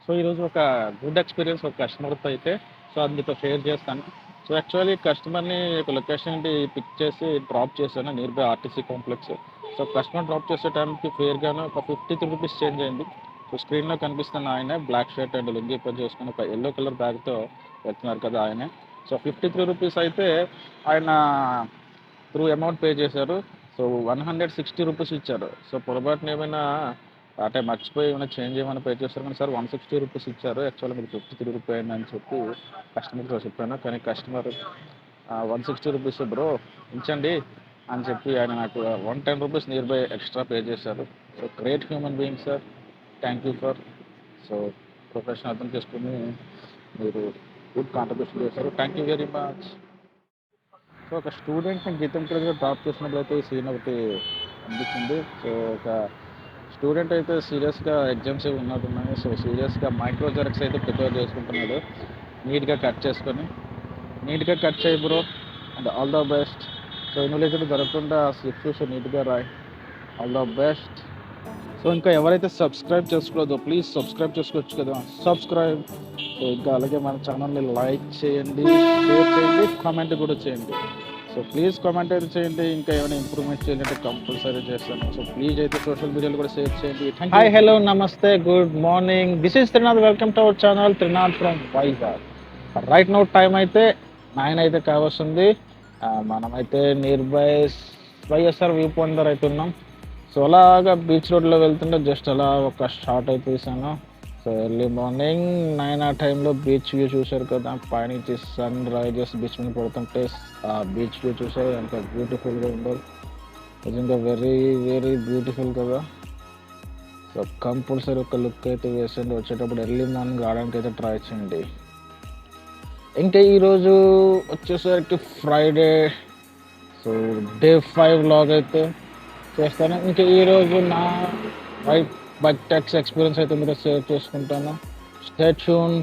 So, ఈరోజు ఒక good experience ఒక కస్టమర్‌తో అయితే అది మీతో షేర్ చేస్తాను. సో, యాక్చువల్లీ కస్టమర్‌ని ఒక లొకేషన్ నుండి పిక్ చేసి డ్రాప్ చేశాను near by RTC complex. So, customer drop చేసే టైంకి ఫేర్‌గాను ఒక ₹53 చేంజ్ అయింది. సో, స్క్రీన్‌లో కనిపిస్తున్న ఆయనే బ్లాక్ షర్ట్ అండ్ లుంగీ పని చేసుకొని ఒక యెల్లో కలర్ బ్యాగ్‌తో వెళ్తున్నారు కదా! ఆయనే. సో, ₹53 అయితే ఆయన త్రూ అమౌంట్ పే చేశారు. సో, ₹160 ఇచ్చారు. సో, పొరపాటున ఏమైనా అంటే మర్చిపోయి ఏమైనా చేంజ్ ఏమైనా పే చేశారు కానీ సార్ ₹160 ఇచ్చారు. యాక్చువల్‌గా మీకు ₹53 అయిందని చెప్పి కస్టమర్‌తో చెప్పాను. కానీ కస్టమర్ ₹160 బ్రో ఉంచండి అని చెప్పి ఆయన నాకు ₹110 నియర్ బై ఎక్స్‌ట్రా పే చేశారు. So, great human being sir. Thank you for so, profession అర్థం చేసుకొని మీరు గుడ్ కాంట్రిబ్యూషన్ చేశారు. Thank you very much. So, ఒక స్టూడెంట్‌ని గీతం కాలేజ్‌లో డ్రాప్ చేసినప్పుడైతే ఈ సీన్ ఒకటి అనిపించింది. సో, ఒక స్టూడెంట్ అయితే సీరియస్‌గా ఎగ్జామ్స్ ఏవి ఉన్నట్టున్నాయి. సో, సీరియస్‌గా మైక్రో జెరాక్స్ అయితే ప్రిపేర్ చేసుకుంటున్నాడు. నీట్‌గా కట్ చేసుకొని. నీట్‌గా కట్ చేయి bro and all the best. So, invigilator దొరకకుండా స్లిప్ చూసి నీట్‌గా రాయి. All the best. సో, ఇంకా ఎవరైతే సబ్స్క్రైబ్ చేసుకోలేదో ప్లీజ్ సబ్స్క్రైబ్ చేసుకోవచ్చు కదా! సబ్స్క్రైబ్. సో, ఇంకా అలాగే మన ఛానల్‌ని లైక్ చేయండి, షేర్ చేయండి, కామెంట్ కూడా చేయండి. సో, ప్లీజ్ కామెంట్ అయితే చేయండి. ఇంకా ఏమైనా ఇంప్రూవ్‌మెంట్ చేయాలంటే కంపల్సరీ చేస్తాను. సో, ప్లీజ్ అయితే సోషల్ మీడియాలో కూడా షేర్ చేయండి. హాయ్, హలో, నమస్తే, good morning. This is Trinath. Welcome to our channel Trinath from Vizag. Right now time అయితే 9 అయితే కావస్తుంది. మనమైతే near by YSR view point దగ్గర అయితే ఉన్నాం. సో, అలాగా బీచ్ రోడ్లో వెళ్తుంటే జస్ట్ అలా ఒక షాట్ అయితే తీసాను. సో, ఎర్లీ మార్నింగ్ 9 ఆ టైంలో బీచ్ వ్యూ చూశారు కదా! పైనుంచి సన్ రైజెస్ బీచ్ మీద పడుతుంటే ఆ బీచ్ వ్యూ చూసారు ఎంత బ్యూటిఫుల్గా ఉందో. నిజంగా వెరీ వెరీ బ్యూటిఫుల్ కదా! సో, కంపల్సరీ ఒక లుక్ అయితే వేసండి. వచ్చేటప్పుడు ఎర్లీ మార్నింగ్ రావడానికి అయితే ట్రై చేయండి. ఇంకా ఈరోజు వచ్చేసరికి ఫ్రైడే. సో, డే 5 వ్లాగ్ అయితే చేస్తాను. ఇంకా ఈరోజు నా బైక్ ట్యాక్సీ ఎక్స్పీరియన్స్ అయితే మీతో షేర్ చేసుకుంటాను. Stay tune.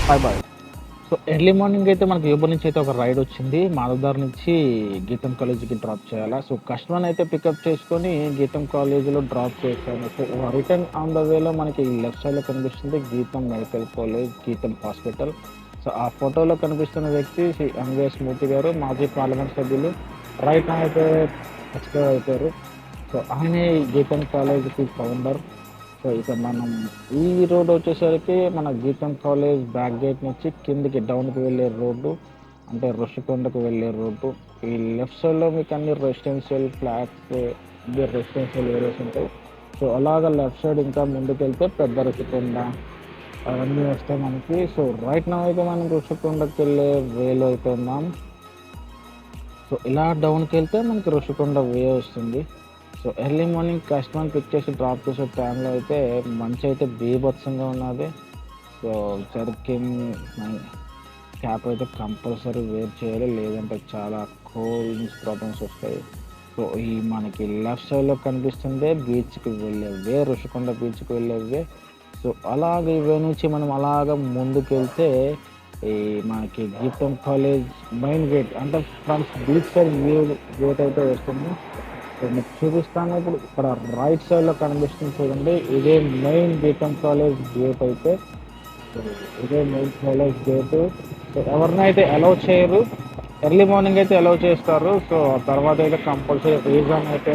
Bye bye. So, early morning అయితే మనకి యూబర్ నుంచి అయితే ఒక రైడ్ వచ్చింది. మాధవదార్ నుంచి గీతం కాలేజీకి డ్రాప్ చేయాలా. సో, కస్టమర్‌ని అయితే పికప్ చేసుకొని గీతం కాలేజీలో డ్రాప్ చేశాను. సో, రిటర్న్ ఆన్ ద వేలో మనకి లెఫ్ట్ సైడ్‌లో కనిపిస్తుంది గీతం మెడికల్ కాలేజ్, గీతం హాస్పిటల్. సో, ఆ ఫోటోలో కనిపిస్తున్న వ్యక్తి శ్రీ ఎంవీఎస్ మూర్తి గారు, మాజీ పార్లమెంట్ సభ్యులు. రైట్ నౌ అయితే ఎక్స్‌పైర్ అయిపోయారు. సో, ఆయనే గీతం కాలేజ్‌కి ఫౌండర్. సో, ఇక మనం ఈ రోడ్ వచ్చేసరికి మన గీతం కాలేజ్ బ్యాక్ గేట్ నుంచి కిందికి డౌన్‌కి వెళ్ళే రోడ్డు. అంటే ఋషికొండకు వెళ్ళే రోడ్డు. ఈ లెఫ్ట్ సైడ్‌లో మీకు అన్ని రెసిడెన్షియల్ ఫ్లాట్స్, రెసిడెన్షియల్ ఏరియాస్ ఉంటాయి. సో, అలాగా లెఫ్ట్ సైడ్ ఇంకా ముందుకెళ్తే పెద్ద ఋషికొండ అవన్నీ వస్తాయి మనకి. సో, రైట్ నౌ అయితే మనం ఋషికొండకి వెళ్ళే వేలో అయితే ఉన్నాం. సో, ఇలా డౌన్‌కి వెళ్తే మనకి ఋషికొండ వే వస్తుంది. సో, ఎర్లీ మార్నింగ్ కస్టమర్‌ని పిక్ చేసి డ్రాప్ చేసే టైంలో అయితే మంచు అయితే బీభత్సంగా ఉన్నది. సో, జర్కిన్ క్యాప్ అయితే కంపల్సరీ వేర్ చేయాలి. లేదంటే చాలా కోల్డ్ ప్రాబ్లమ్స్ వస్తాయి. సో, ఈ మనకి లెఫ్ట్ సైడ్‌లో కనిపిస్తుందే బీచ్‌కి వెళ్ళే వే, ఋషికొండ బీచ్‌కి వెళ్ళే వే. సో, అలాగే ఈ వే నుంచి మనం అలాగా ముందుకెళ్తే ఈ మనకి గీతం కాలేజ్ మెయిన్ గేట్ అంటే from beach side view gate అయితే వస్తుంది. సో, మీకు చూపిస్తాను. ఇప్పుడు ఇక్కడ రైట్ సైడ్‌లో కనిపిస్తుంది చూడండి. ఇదే మెయిన్ గీతం కాలేజ్ గేట్ అయితే. సో, ఇదే మెయిన్ కాలేజ్ గేటు. సో, ఎవరినైతే అలౌ చేయరు. ఎర్లీ మార్నింగ్ అయితే అలౌ చేస్తారు. సో, తర్వాత అయితే కంపల్సరీ రీజన్ అయితే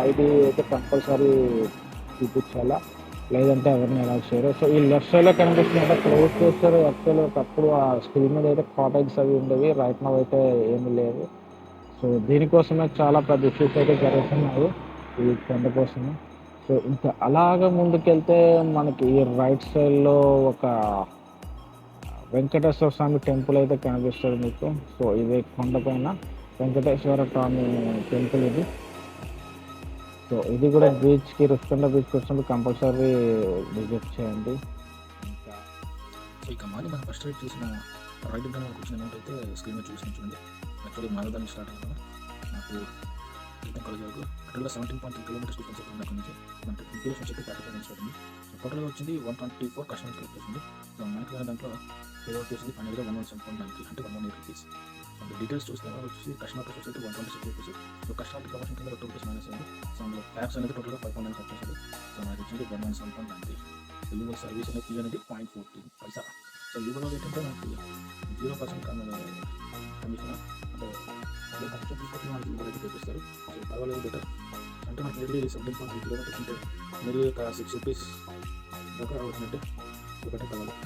ఐడీ అయితే కంపల్సరీ చూపించాలా. లేదంటే ఎవరిని అలౌ చేయరు. సో, ఈ లెఫ్ట్ సైడ్‌లో కనిపిస్తుంది అంటే క్లోజ్ చేస్తారు. యాక్చువల్లీ ఒకప్పుడు ఆ స్కూల్ మీద అయితే కాటేజెస్ అవి ఉండేవి. రైట్ నౌ అయితే ఏమీ లేవు. సో, దీనికోసమే చాలా పెద్ద ఇష్యూస్ అయితే జరుగుతున్నాయి ఈ కొండ కోసమే. సో, ఇంకా అలాగ ముందుకెళ్తే మనకి రైట్ సైడ్‌లో ఒక వెంకటేశ్వర స్వామి టెంపుల్ అయితే కనిపిస్తది మీకు. సో, ఇదే కొండపైన వెంకటేశ్వర స్వామి టెంపుల్ ఇది. సో, ఇది కూడా బీచ్‌కి ఋషికొండ బీచ్‌కి వచ్చినప్పుడు కంపల్సరీ విజిట్ చేయండి. ఇంకా సో, ఇక మార్నింగ్ మనం ఫస్ట్ రైడ్ చూసిన రైట్ ఇంకా నాకు వచ్చిన అమౌంట్ అయితే స్క్రీన్ మీద చూడండి. యాక్చువల్లీ మానవదాన్ని స్టార్ట్ అయ్యాను నాకు గీతం కాలేజ్ వరకు టోటల్గా 17.3 కిలోమీటర్స్ డిస్టెన్స్ అయితే నాకు నుంచి మనకి ఇంక్రియేషన్ చెప్పి 35 మినిట్స్ పడుతుంది. సో టోటల్గా వచ్చింది 124 కస్టమర్స్ క్లిక్ చేసింది. సో మనకి దాంట్లో పేఅవుట్ చేసింది ఫైనల్గా 117.93 అంటే 118 రూపీస్. సో డీటెయిల్స్ చూస్తే వచ్చి కస్టమర్ ప్రైస్ అయితే 126 రూపీస్. సో కస్టమర్ ప్రమోషన్ కింద 2 రూపీస్ మైనస్ అయింది. సో అందులో ట్యాక్స్ అనేది టోటల్గా 5.9 కట్ చేశారు. సో మనకి వచ్చింది 117.93. సో యూజర్ సర్వీస్ అనేది ఫీ అనేది 0.14 పైసా. సో యూజర్లో ఏంటంటే మనకి 0% కమిషన్ అంటే అదే కమిషన్ తీసుకొచ్చి మనకి యూజర్ అయితే చూపిస్తారు. సో పర్వాలేదు బెటర్ అంటే మనకి నియర్లీ 17.3 కిలోమీటర్స్ ఉంటే నియర్లీ ఒక 6 రూపీస్ దాకా వచ్చినట్టే. సో బెటర్ పర్వాలేదు.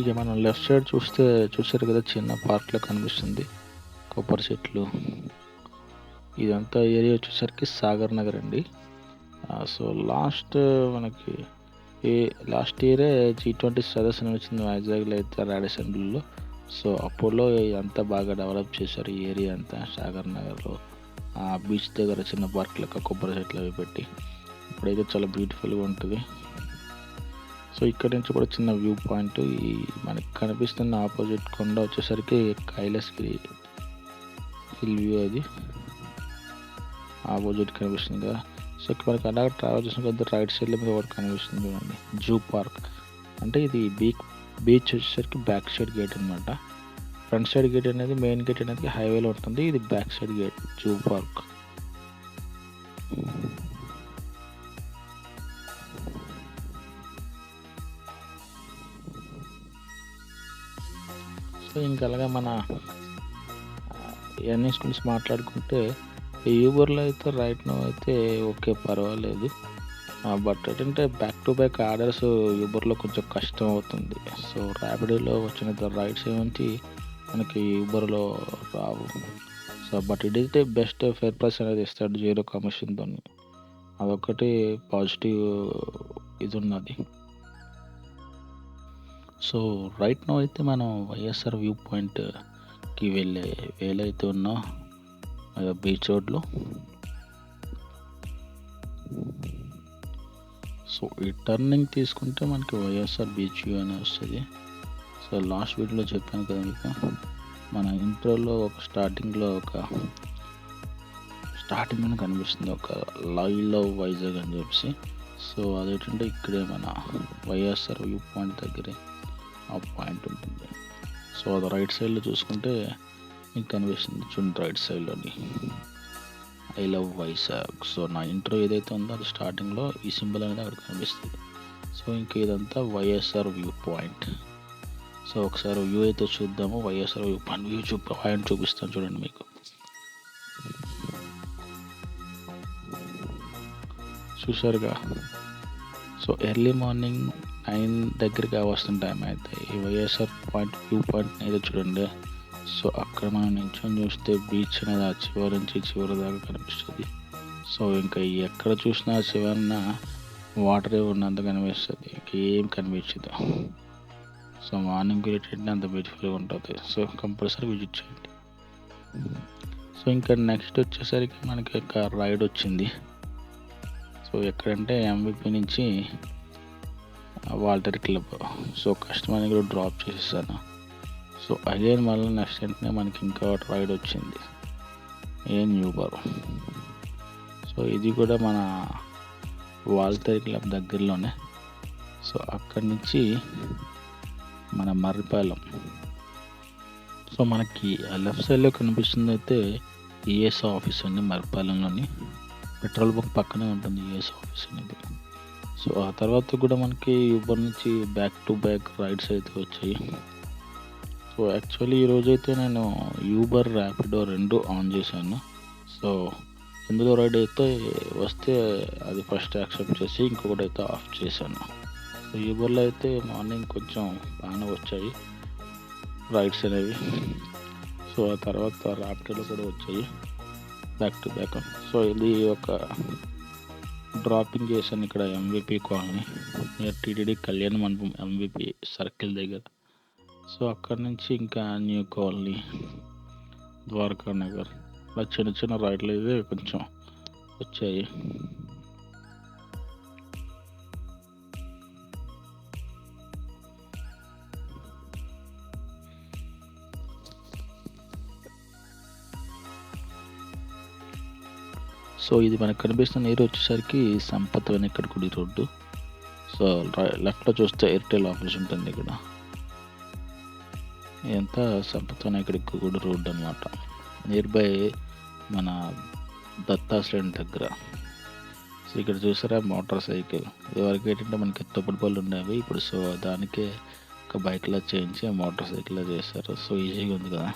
ఇక మనం లెఫ్ట్ సైడ్ చూసారు కదా, చిన్న పార్క్లో కనిపిస్తుంది కొబ్బరి చెట్లు. ఇదంతా ఏరియా వచ్చేసరికి సాగర్ నగర్ అండి. సో లాస్ట్ ఇయరే G20 సదస్సు నడిచింది వైజాగ్లో అయితే రాడేసెంబ్లీలో. సో అప్పుడులో అంతా బాగా డెవలప్ చేశారు ఈ ఏరియా అంతా సాగర్ నగర్లో. ఆ బీచ్ దగ్గర చిన్న పార్క్ లెక్క కొబ్బరి చెట్లు అవి పెట్టి ఇప్పుడైతే చాలా బ్యూటిఫుల్గా ఉంటుంది. సో ఇక్కడ నుంచి కూడా చిన్న వ్యూ పాయింట్, ఈ మనకి కనిపిస్తున్న ఆపోజిట్ కొండ వచ్చేసరికి కైలాసగిరి హిల్ వ్యూ. అది ఆపోజిట్ కనిపిస్తుంది కదా. సో ఇక్కడ మనకి అలాగే ట్రావెల్ చేసిన కొద్ది రైట్ సైడ్లో మీద ఒకటి కనిపిస్తుంది చూడండి, జూ పార్క్. అంటే ఇది బీచ్ వచ్చేసరికి బ్యాక్ సైడ్ గేట్ అనమాట. ఫ్రంట్ సైడ్ గేట్ అనేది మెయిన్ గేట్ అనేది హైవేలో ఉంటుంది, ఇది back side gate zoo park. So ఇంకా అలాగా మన ఎర్నింగ్స్ గురించి మాట్లాడుకుంటే యూబర్లో అయితే రైట్ నో అయితే ఓకే పర్వాలేదు. బట్ ఏంటంటే బ్యాక్ టు బ్యాక్ ఆర్డర్స్ యూబర్లో కొంచెం కష్టం అవుతుంది. సో ర్యాపిడోలో వచ్చిన రైడ్స్ ఏమంటే మనకి యూబర్లో రావు. సో బట్ ఇదైతే బెస్ట్ ఫేర్ ప్రైస్ అనేది ఇస్తాడు 0 కమిషన్తో. అదొకటి పాజిటివ్ ఇది ఉన్నది. సో రైట్ నో అయితే మనం వైఎస్ఆర్ వ్యూ పాయింట్కి వెళ్ళే వేలైతే ఉన్నాం బీచ్ రోడ్లో. సో ఈ టర్నింగ్ తీసుకుంటే మనకి వైఎస్ఆర్ బీచ్ వ్యూ అని వస్తుంది. సో లాస్ట్ వీడియోలో చెప్పాను కదా మీకు, మన ఇంట్రోలో ఒక స్టార్టింగ్లో కనిపిస్తుంది ఒక లవ్ వైజాగ్ అని చెప్పేసి. సో అదేంటంటే ఇక్కడే మన వైఎస్ఆర్ వ్యూ పాయింట్ దగ్గరే ఆ పాయింట్ ఉంటుంది. సో అది రైట్ సైడ్లో చూసుకుంటే మీకు కనిపిస్తుంది చూడండి, రైట్ సైడ్లోని ఐ లవ్ వైజాగ్. సో నా ఇంట్రో ఏదైతే ఉందో అది స్టార్టింగ్లో ఈ సింబల్ అనేది అక్కడ కనిపిస్తుంది. సో ఇంకా ఇదంతా వైఎస్ఆర్ వ్యూ పాయింట్. సో ఒకసారి వ్యూ అయితే చూద్దాము. వైఎస్ఆర్ వ్యూ పాయింట్ చూపిస్తాను చూడండి మీకు. చూసారుగా. సో ఎర్లీ మార్నింగ్ 9 దగ్గరగా వస్తున్న టైం అయితే ఈ వైఎస్ఆర్ వ్యూ పాయింట్ అయితే చూడండి. సో అక్కడ మనం నించొని చూస్తే బీచ్ అనేది ఆ చివరి నుంచి చివరి దాకా కనిపిస్తుంది. సో ఇంకా ఎక్కడ చూసినా చివరిన వాటరే ఉన్నంత కనిపిస్తుంది, ఇంకేం కనిపించదు. సో మార్నింగ్ రిలేటెడ్ అంత బ్యూటిఫుల్గా ఉంటుంది. సో కంపల్సరీ విజిట్ చేయండి. సో ఇంకా నెక్స్ట్ వచ్చేసరికి మనకి ఒక రైడ్ వచ్చింది. సో ఎక్కడంటే MVP నుంచి వాల్టర్ క్లబ్. సో కస్టమర్ని కూడా డ్రాప్ చేసేసాను. సో అగైన్ మళ్ళీ నెక్స్ట్ వెంటనే మనకి ఇంకా రైడ్ వచ్చింది, యూబర్. సో ఇది కూడా మన వాల్టర్ క్లబ్ దగ్గరలోనే. సో అక్కడి నుంచి మన మర్రిపాలెం. సో మనకి లెఫ్ట్ సైడ్లో కనిపిస్తుంది అయితే ES ఆఫీస్ అండి, మర్రిపాలెంలోని పెట్రోల్ బంక్ పక్కనే ఉంటుంది ES ఆఫీస్ అనేది. సో ఆ తర్వాత కూడా మనకి యూబర్ నుంచి బ్యాక్ టు బ్యాక్ రైడ్స్ అయితే వచ్చాయి. సో యాక్చువల్లీ ఈరోజైతే నేను యూబర్ ర్యాపిడో 2 ఆన్ చేశాను. సో ఇందులో రైడ్ అయితే వస్తే అది ఫస్ట్ యాక్సెప్ట్ చేసి ఇంకొకటి అయితే ఆఫ్ చేశాను. సో యూబర్లో అయితే మార్నింగ్ కొంచెం బాగానే వచ్చాయి రైడ్స్ అనేవి. సో ఆ తర్వాత ర్యాపిడోలో కూడా వచ్చాయి బ్యాక్ టు బ్యాక్. సో ఇది ఒక డ్రాపింగ్ చేశాను ఇక్కడ MVP కాలనీ నియర్ TTD కళ్యాణ మండపం MVP సర్కిల్ దగ్గర. సో అక్కడ నుంచి ఇంకా న్యూ కాలనీ, ద్వారకా నగర్, ఇలా చిన్న చిన్న రైడ్లు అయితే కొంచెం వచ్చాయి. సో ఇది మనకు కనిపిస్తున్న ఏరియా వచ్చేసరికి సంపత్ వెనకటి గుడి రోడ్డు. సో లెఫ్ట్లో చూస్తే ఎయిర్టెల్ ఆఫీస్ ఉంటుంది ఇక్కడ. ఇదంతా సంపత్ వెనకటి గుడి రోడ్డు అనమాట. నియర్ బై మన దత్తాశ్రయం దగ్గర. సో ఇక్కడ చూసారా మోటార్ సైకిల్. ఇదివరకు ఏంటంటే మనకి తొక్కుడు పళ్ళు ఉండేవి. ఇప్పుడు సో దానికే ఒక బైక్లా చేయించి మోటార్ సైకిల్లా చేశారు. సో ఈజీగా ఉంది కదా.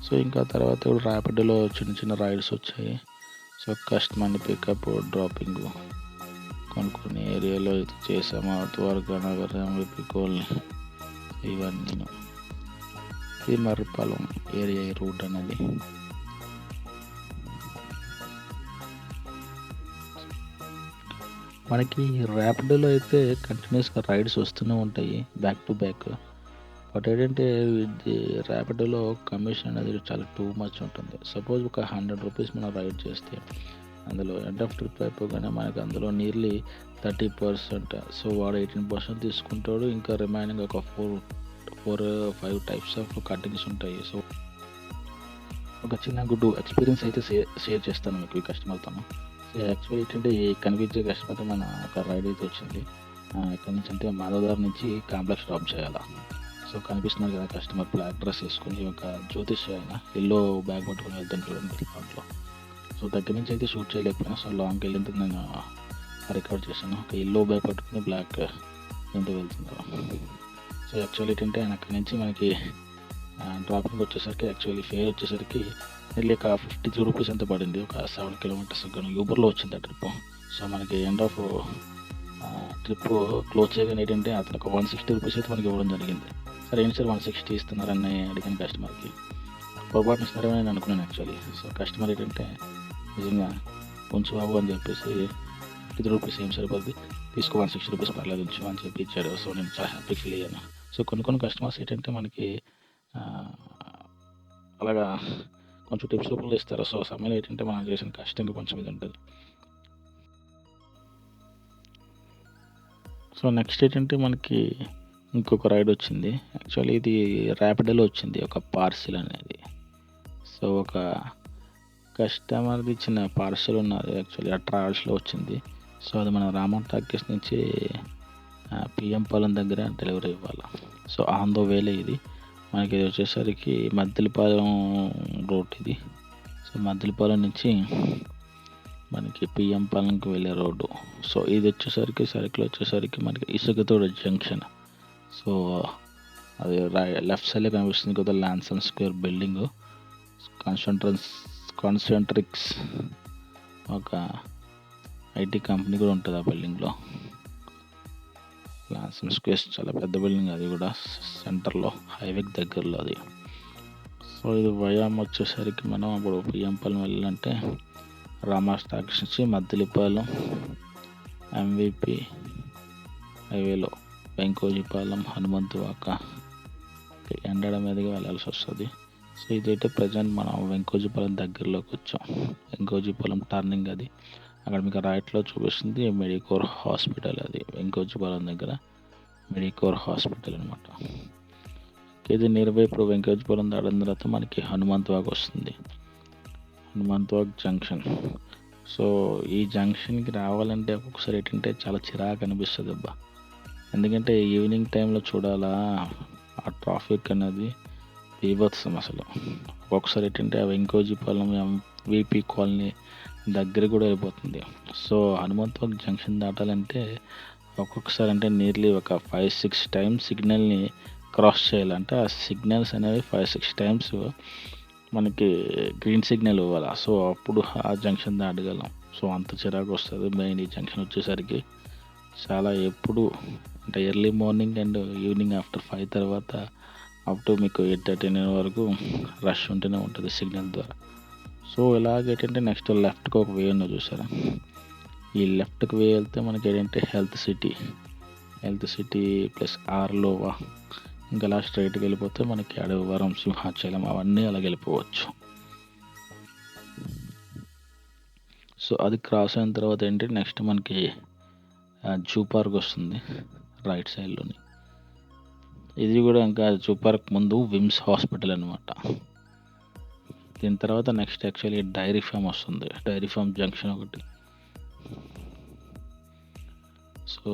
సో ఇంకా తర్వాత ఇప్పుడు ర్యాపిడోలో చిన్న చిన్న రైడ్స్ వచ్చాయి. సో కస్టమర్ని పికప్ డ్రాపింగ్ కొన్ని ఏరియాలో ఇది చేసాము. త్వరగా నగర్ ఎంవిపి కాలనీ ఇవన్నీ. ఇది మర్రిపాలెం ఏరియా రూట్ అనేది. మనకి ర్యాపిడోలో అయితే కంటిన్యూస్గా రైడ్స్ వస్తూనే ఉంటాయి బ్యాక్ టు బ్యాక్. బట్ ఏంటంటే ఇది ర్యాపిడోలో కమిషన్ అనేది చాలా టూ మచ్ ఉంటుంది. సపోజ్ ఒక 100 రూపీస్ మనం రైడ్ చేస్తే అందులో ఎండ్ ఆఫ్ ట్రిప్ అయిపోగానే మనకి అందులో నియర్లీ 30%. సో వాడు 18% తీసుకుంటాడు. ఇంకా రిమైనింగ్ ఒక 4-5 టైప్స్ ఆఫ్ కటింగ్స్ ఉంటాయి. సో ఒక చిన్న గుడ్ ఎక్స్పీరియన్స్ అయితే షేర్ చేస్తాను మీకు ఈ కస్టమర్తో. సో యాక్చువల్లీ ఏంటంటే ఈ కనిపించే కస్టమర్తో మన ఒక రైడ్ అయితే వచ్చింది. ఎక్కడి నుంచి అంటే మాధవదార్ నుంచి కాంప్లెక్స్ డ్రాప్ చేయాలి. సో కనిపిస్తున్నారు కదా కస్టమర్ బ్లాక్ డ్రెస్ వేసుకుని ఒక జ్యోతిష్ ఆయన ఎల్లో బ్యాగ్ పట్టుకుని వెళ్తాను చూడండి దాంట్లో. సో దగ్గర నుంచి అయితే షూట్ చేయలేకపోయినా సో లాంగ్కి వెళ్ళేందుకు నేను రికార్డ్ చేశాను. ఒక ఎల్లో బ్యాగ్ పట్టుకుని బ్లాక్ ఇంటికి వెళ్తున్నారు. సో యాక్చువల్లీ ఏంటంటే ఆయన అక్కడి నుంచి మనకి డ్రాపింగ్ వచ్చేసరికి యాక్చువల్లీ ఫేర్ వచ్చేసరికి వెళ్ళి ఒక 53 రూపీస్ ఎంత పడింది. ఒక 7 కిలోమీటర్స్ యూబర్లో వచ్చింది ఆ ట్రిప్. సో మనకి ఎండ్ ఆఫ్ ట్రిప్ క్లోజ్ చేయగానే ఏంటంటే అతను ఒక 160 రూపీస్ అయితే మనకి ఇవ్వడం జరిగింది. సరే ఏంటి సార్ 160 ఇస్తున్నారని అడిగిన కస్టమర్కి. పొరపాటున ఇస్తున్నారని నేను అనుకున్నాను యాక్చువల్లీ. సో కస్టమర్ ఏంటంటే నిజంగా ఉంచు బాబు అని చెప్పేసి 50 రూపీస్ ఏం సరిపోద్ది తీసుకో 160 రూపీస్ పర్లేదు ఉంచు అని చెప్పి ఇచ్చాడు. సో నేను చాలా హ్యాపీ ఫీల్ అయ్యాను. సో కొన్ని కస్టమర్స్ ఏంటంటే మనకి అలాగా కొంచెం టిప్స్ రూపంలో ఇస్తారు. సో సమయంలో ఏంటంటే మనం చేసిన కష్టంగా కొంచెం ఇది ఉంటుంది. సో నెక్స్ట్ ఏంటంటే మనకి ఇంకొక రైడ్ వచ్చింది. యాక్చువల్లీ ఇది ర్యాపిడోలో వచ్చింది ఒక పార్సిల్ అనేది. సో ఒక కస్టమర్ది ఇచ్చిన పార్సల్ ఉన్నది యాక్చువల్లీ ఆ ట్రావెల్స్లో వచ్చింది. సో అది మన రామన్ టాకీస్ నుంచి పిఎం పాలెం దగ్గర డెలివరీ ఇవ్వాలి. సో ఆన్ ద వేలే ఇది మనకి. ఇది వచ్చేసరికి మద్దిలపాలెం రోడ్ ఇది. సో మద్దిలపాలెం నుంచి మనకి పిఎం పాలెంకి వెళ్ళే రోడ్డు. సో ఇది వచ్చేసరికి సర్కిల్ వచ్చేసరికి మనకి ఇసుకతోడ జంక్షన్. సో అది లెఫ్ట్ సైడ్లో కనిపిస్తుంది కదా ల్యాన్సన్ స్క్వేర్ బిల్డింగ్. కాన్సెంట్రిక్స్ ఒక ఐటీ కంపెనీ కూడా ఉంటుంది ఆ బిల్డింగ్లో. ల్యాన్సన్ స్క్వేర్ చాలా పెద్ద బిల్డింగ్, అది కూడా సెంటర్లో హైవేకి దగ్గరలో అది. సో ఇది వయామ్ వచ్చేసరికి మనం అప్పుడు పిఎంపాలెం వెళ్ళాలంటే రామా స్టాక్స్ నుంచి మద్దిలిపాలెం ఎంవిపి హైవేలో వెంకోజీపాలెం హనుమంతువాక ఎండడ మీదకి వెళ్ళాల్సి వస్తుంది. సో ఇదైతే ప్రజెంట్ మనం వెంకోజీపాలెం దగ్గరలోకి వచ్చాం. వెంకోజీపాలెం టర్నింగ్ అది. అక్కడ మీకు రైట్లో చూపిస్తుంది మెడికోర్ హాస్పిటల్. అది వెంకోజీపాలెం దగ్గర మెడికోర్ హాస్పిటల్ అనమాట. ఇది నియర్బై ఇప్పుడు వెంకోజీపాలెం దాటిన తర్వాత మనకి హనుమంతువాక వస్తుంది. హనుమంతువాక జంక్షన్. సో ఈ జంక్షన్కి రావాలంటే ఒక్కొక్కసారి ఏంటంటే చాలా చిరాకు అనిపిస్తుంది అబ్బా. ఎందుకంటే ఈవినింగ్ టైంలో చూడాలా ఆ ట్రాఫిక్ అనేది బీభత్సం అసలు. ఒక్కొక్కసారి ఏంటంటే ఆ వెంకోజీపాలెం ఎంవిపి కాలనీ దగ్గర కూడా అయిపోతుంది. సో హనుమంతువాక జంక్షన్ దాటాలంటే ఒక్కొక్కసారి అంటే నియర్లీ ఒక 5-6 టైమ్స్ సిగ్నల్ని క్రాస్ చేయాలంటే ఆ సిగ్నల్స్ అనేవి 5-6 టైమ్స్ మనకి గ్రీన్ సిగ్నల్ ఇవ్వాలి. సో అప్పుడు ఆ జంక్షన్ దాటగలం. సో అంత చిరాకు వస్తుంది. మెయిన్ ఈ జంక్షన్ వచ్చేసరికి చాలా ఎప్పుడు అంటే early morning and evening after 5 తర్వాత అప్ టు మీకు 8:30 వరకు రష్ ఉంటూనే ఉంటుంది సిగ్నల్ ద్వారా. సో ఇలాగేంటంటే నెక్స్ట్ లెఫ్ట్కి ఒక వే ఉన్నది చూసారా. ఈ లెఫ్ట్కి వే వెళ్తే మనకి ఏంటంటే హెల్త్ సిటీ ప్లస్ ఆర్లోవా ఇంకా అలా స్ట్రైట్కి వెళ్ళిపోతే మనకి అడవివరం సింహాచలం అవన్నీ అలా వెళ్ళిపోవచ్చు. సో అది క్రాస్ అయిన తర్వాత ఏంటి నెక్స్ట్ మనకి జూ పార్క్ వస్తుంది రైట్ సైడ్లోని. ఇది కూడా ఇంకా జూ పార్క్ ముందు విమ్స్ హాస్పిటల్ అనమాట. దీని తర్వాత నెక్స్ట్ యాక్చువల్లీ డైరీ ఫామ్ వస్తుంది. డైరీ ఫామ్ జంక్షన్ ఒకటి. సో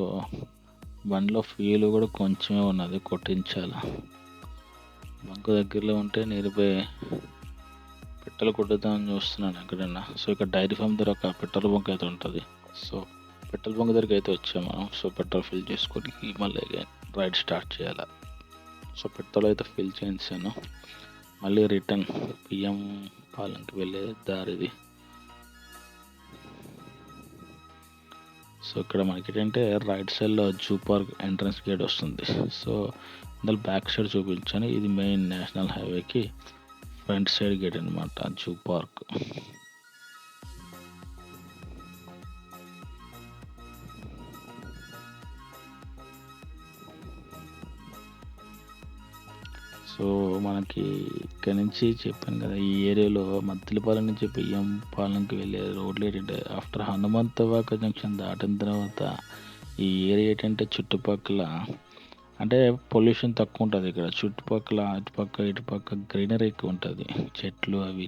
బండిలో ఫ్యూల్ కూడా కొంచెమే ఉన్నది, కొట్టించాలి. బంక్ దగ్గరలో ఉంటే నియర్బై పెట్రోల్ కొట్టుదామని చూస్తున్నాను ఎక్కడన్నా. సో ఇక్కడ డైరీ ఫామ్ దగ్గర ఒక పెట్రోల్ బంక్ అయితే ఉంటుంది. సో పెట్రోల్ బంక్ దగ్గరికి అయితే వచ్చాము మనం. సో పెట్రోల్ ఫిల్ చేసుకొని మళ్ళీ రైడ్ స్టార్ట్ చేయాలి. సో పెట్రోల్ అయితే ఫిల్ చేయించాను. మళ్ళీ రిటర్న్ పిఎం పాలెంకి వెళ్ళే దారిది. సో ఇక్కడ మనకి ఏంటంటే రైట్ సైడ్లో జూ పార్క్ ఎంట్రన్స్ గేట్ వస్తుంది. సో ఇందులో బ్యాక్ సైడ్ చూపించాను. ఇది మెయిన్ నేషనల్ హైవేకి ఫ్రంట్ సైడ్ గేట్ అనమాట జూ పార్క్. సో మనకి ఇక్కడ నుంచి చెప్పాను కదా, ఈ ఏరియాలో మద్దిలపాలెం నుంచి బియ్యం పాలెంకి వెళ్ళే రోడ్లు ఏంటంటే ఆఫ్టర్ హనుమంతవాక జంక్షన్ దాటిన తర్వాత ఈ ఏరియా ఏంటంటే చుట్టుపక్కల అంటే పొల్యూషన్ తక్కువ ఉంటుంది. ఇక్కడ చుట్టుపక్కల ఇటుపక్క గ్రీనరీ ఎక్కువ ఉంటుంది, చెట్లు అవి.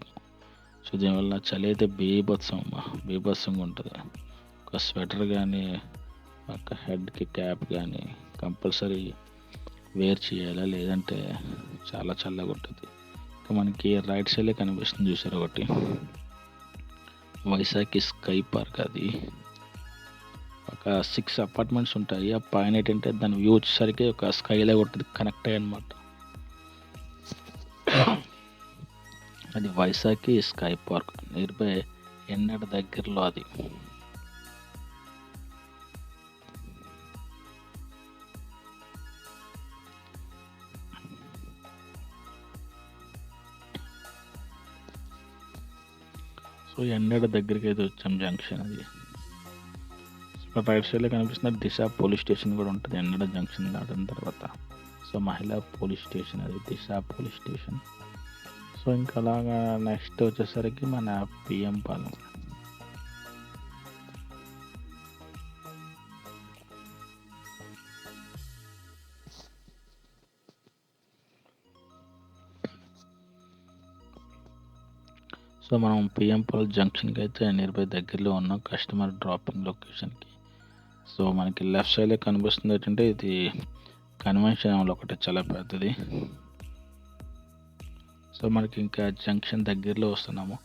సో దీనివల్ల చలి అయితే బీభత్సంగా ఉంటుంది. ఒక స్వెటర్ కానీ ఒక హెడ్కి క్యాప్ కానీ కంపల్సరీ వేర్ చేయాలా, లేదంటే చాలా చల్లగా ఉంటుంది. ఇంకా మనకి రైట్ సైడ్లో కనిపిస్తుంది చూసారు ఒకటి వైశాఖి స్కై పార్క్. అది ఒక 6 అపార్ట్మెంట్స్ ఉంటాయి. ఆ పైన ఏంటంటే దాని వ్యూ వచ్చేసరికి ఒక స్కైలో ఉంటుంది, కనెక్ట్ అయ్యి అనమాట. అది Vaisakhi sky park near by ఎన్నడ దగ్గరలో అది. సో ఎన్నడ దగ్గరికి అయితే వచ్చాం జంక్షన్ అది. రైట్ సైడ్లో కనిపిస్తున్న దిశ పోలీస్ స్టేషన్ కూడా ఉంటుంది ఎన్నడ జంక్షన్ దాటిన తర్వాత. సో మహిళా పోలీస్ స్టేషన్ అది, దిశ పోలీస్ స్టేషన్. సో ఇంకా అలాగా నెక్స్ట్ వచ్చేసరికి మన పిఎం పాలెం. సో మనం పిఎం పాలెం జంక్షన్కి అయితే నియర్ బై దగ్గరలో ఉన్నాం కస్టమర్ డ్రాపింగ్ లొకేషన్కి. సో మనకి లెఫ్ట్ సైడ్లో కనిపిస్తుంది ఏంటంటే ఇది కన్వెన్షన్ హాల్ ఒకటి చాలా పెద్దది. సో మనకి ఇంకా జంక్షన్ దగ్గరలో వస్తున్నాము.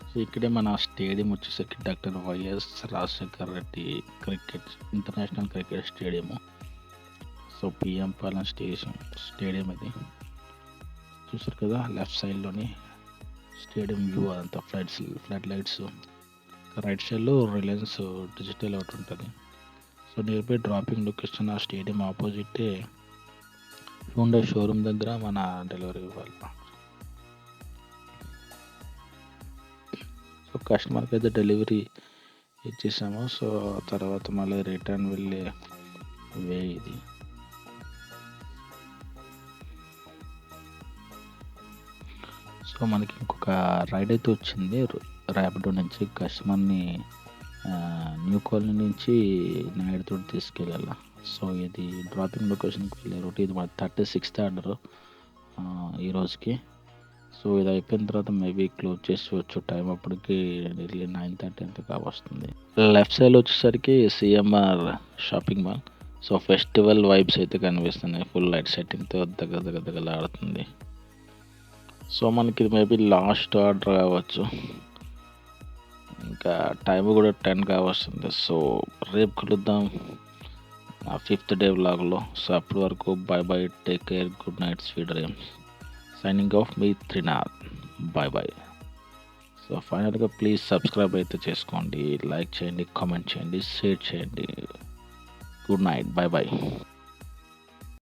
సో ఇక్కడే మన స్టేడియం వచ్చేసరికి doctor YS Rajasekhar Reddy international cricket stadium. So PM Palem stadium ఇది చూసారు కదా, లెఫ్ట్ సైడ్లోని స్టేడియం వ్యూ అదంతా ఫ్లడ్ లైట్స్. రైట్ సైడ్లో రిలయన్స్ డిజిటల్ ఒకటి ఉంటుంది. So near by dropping location ఆ స్టేడియం ఆపోజిటే హుండై షోరూమ్ దగ్గర మన డెలివరీ ఇవ్వాలి. సో కస్టమర్కి అయితే డెలివరీ ఇచ్చేసాము. సో తర్వాత మళ్ళీ రిటర్న్ వెళ్ళే వే ఇది. సో మనకి ఇంకొక రైడ్ అయితే వచ్చింది ర్యాపిడో నుంచి. కస్టమర్ని న్యూ కాలనీ నుంచి నాయుడుతో తీసుకెళ్ళాల. సో ఇది డ్రాపింగ్ లొకేషన్కి వెళ్ళే రూట్. ఇది మన 36th ఆర్డర్ ఈ రోజుకి. సో ఇది అయిపోయిన తర్వాత మేబీ క్లోజ్ చేసి టైం అప్పటికి 9:30 ఎంత కావస్తుంది. లెఫ్ట్ సైడ్ వచ్చేసరికి CMR shopping mall. So festival vibes అయితే కనిపిస్తున్నాయి, ఫుల్ లైట్ సెట్టింగ్తో దగ్గరలాడుతుంది. సో మనకి ఇది మేబీ లాస్ట్ ఆర్డర్ కావచ్చు, ఇంకా టైం కూడా 10 కావస్తుంది. సో రేపు కలుద్దాం 5th డే వ్లాగ్లో. సో అప్పటి వరకు bye take care, good night, sweet dreams. Signing off me Trinath, by. So ఫైనల్గా ప్లీజ్ సబ్స్క్రైబ్ అయితే చేసుకోండి, లైక్ చేయండి, కామెంట్ చేయండి, షేర్ చేయండి. Good night, by.